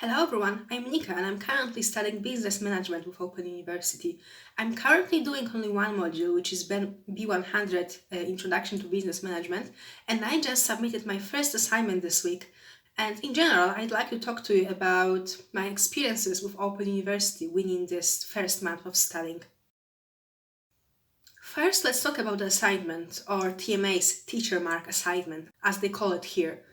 Hello everyone, I'm Nika and I'm currently studying business management with Open University. I'm currently doing only one module, which is B100 Introduction to Business Management, and I just submitted my first assignment this week. And in general, I'd like to talk to you about my experiences with Open University within this first month of studying. First, let's talk about the assignment, or TMA's Teacher Mark Assignment, as they call it here.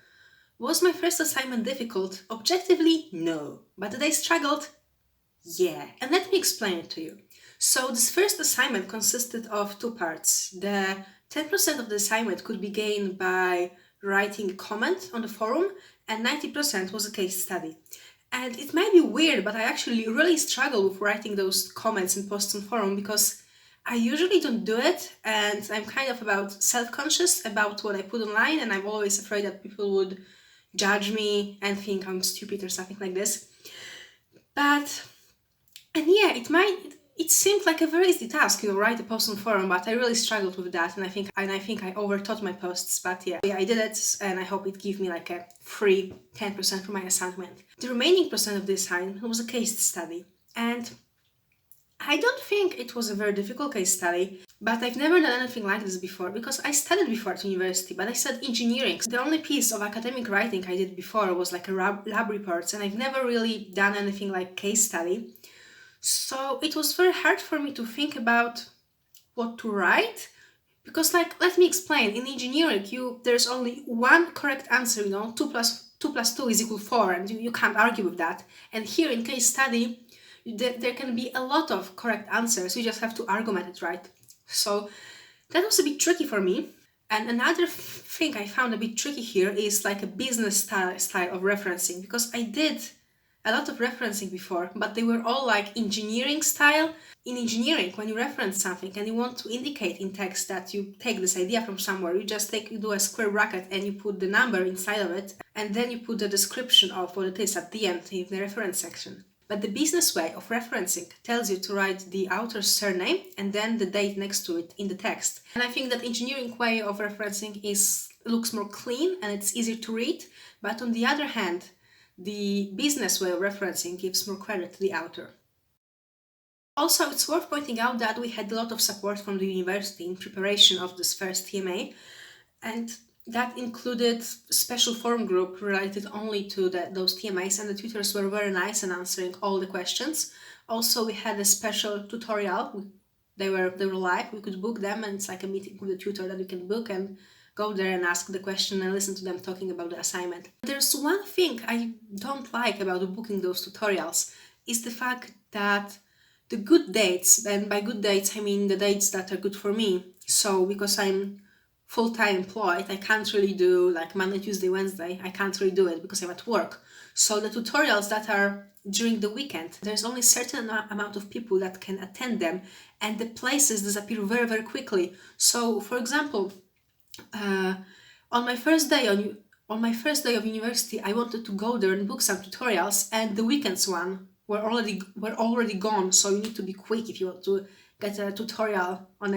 Was my first assignment difficult? Objectively, no. But did I struggled? Yeah. And let me explain it to you. So this first assignment consisted of two parts. The 10% of the assignment could be gained by writing a comment on the forum, and 90% was a case study. And it might be weird, but I actually really struggle with writing those comments and posts on forum because I usually don't do it, and I'm kind of about self-conscious about what I put online, and I'm always afraid that people would judge me and think I'm stupid or something like this. It seemed like a very easy task, write a post on forum, but I really struggled with that, and I think I overthought my posts. But yeah, I did it, and I hope it gave me like a free 10% for my assignment. The remaining percent of the assignment was a case study, and I don't think it was a very difficult case study, but I've never done anything like this before because I studied before at university, but I studied engineering. The only piece of academic writing I did before was like a lab reports, and I've never really done anything like case study. So it was very hard for me to think about what to write because, like, let me explain. In engineering, there's only one correct answer. 2 plus 2 is equal 4, and you can't argue with that. And here in case study, there can be a lot of correct answers. You just have to argument it, right? So that was a bit tricky for me. And another thing I found a bit tricky here is like a business style of referencing, because I did a lot of referencing before, but they were all like engineering style. In engineering, when you reference something and you want to indicate in text that you take this idea from somewhere, you do a square bracket and you put the number inside of it, and then you put the description of what it is at the end in the reference section. But the business way of referencing tells you to write the author's surname and then the date next to it in the text. And I think that engineering way of referencing looks more clean and it's easier to read. But on the other hand, the business way of referencing gives more credit to the author. Also, it's worth pointing out that we had a lot of support from the university in preparation of this first TMA, and that included a special forum group related only to those TMAs, and the tutors were very nice in answering all the questions. Also, we had a special tutorial. They were live. We could book them, and it's like a meeting with the tutor that you can book and go there and ask the question and listen to them talking about the assignment. There's one thing I don't like about booking those tutorials is the fact that the good dates, and by good dates I mean the dates that are good for me. So because I'm full-time employed, I can't really do like Monday, Tuesday, Wednesday. I can't really do it because I'm at work. So the tutorials that are during the weekend, there's only a certain amount of people that can attend them, and the places disappear very, very quickly. So, for example, on my first day of university, I wanted to go there and book some tutorials, and the weekends one were already gone. So you need to be quick if you want to get a tutorial at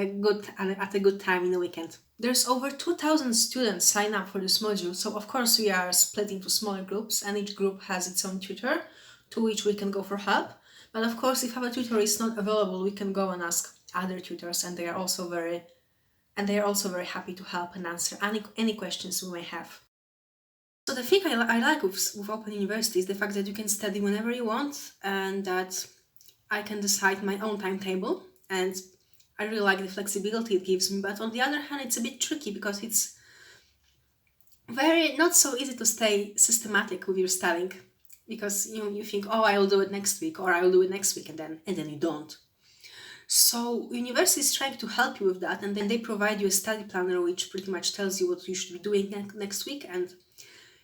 a good time in the weekend. There's over 2,000 students sign up for this module, so of course we are split into smaller groups, and each group has its own tutor to which we can go for help. But of course, if our tutor is not available, we can go and ask other tutors, and they are also very happy to help and answer any questions we may have. So the thing I like with Open University is the fact that you can study whenever you want, and that I can decide my own timetable, and I really like the flexibility it gives me. But on the other hand, it's a bit tricky because it's very not so easy to stay systematic with your studying, because you think, oh, I will do it next week, or I will do it next week, and then you don't. So university is trying to help you with that, and then they provide you a study planner which pretty much tells you what you should be doing next week, and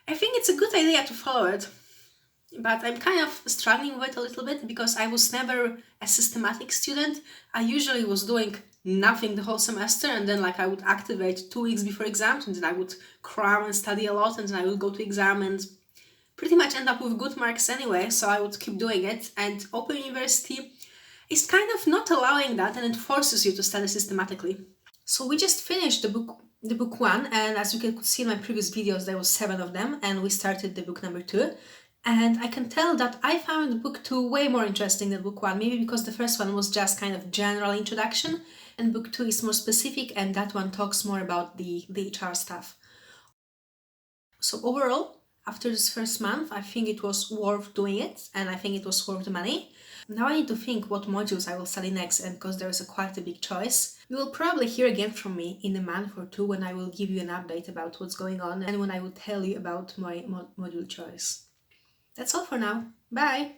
I think it's a good idea to follow it. But I'm kind of struggling with it a little bit because I was never a systematic student. I usually was doing nothing the whole semester, and then I would activate 2 weeks before exams, and then I would cram and study a lot, and then I would go to exam and pretty much end up with good marks anyway, so I would keep doing it. And Open University is kind of not allowing that, and it forces you to study systematically. So we just finished the book 1, and as you could see in my previous videos, there was 7 of them, and we started the book number 2. And I can tell that I found book 2 way more interesting than book 1, maybe because the first one was just kind of general introduction, and book 2 is more specific, and that one talks more about the HR stuff. So overall, after this first month, I think it was worth doing it, and I think it was worth the money. Now I need to think what modules I will study next, and because there is quite a big choice. You will probably hear again from me in a month or two when I will give you an update about what's going on and when I will tell you about my module choice. That's all for now. Bye!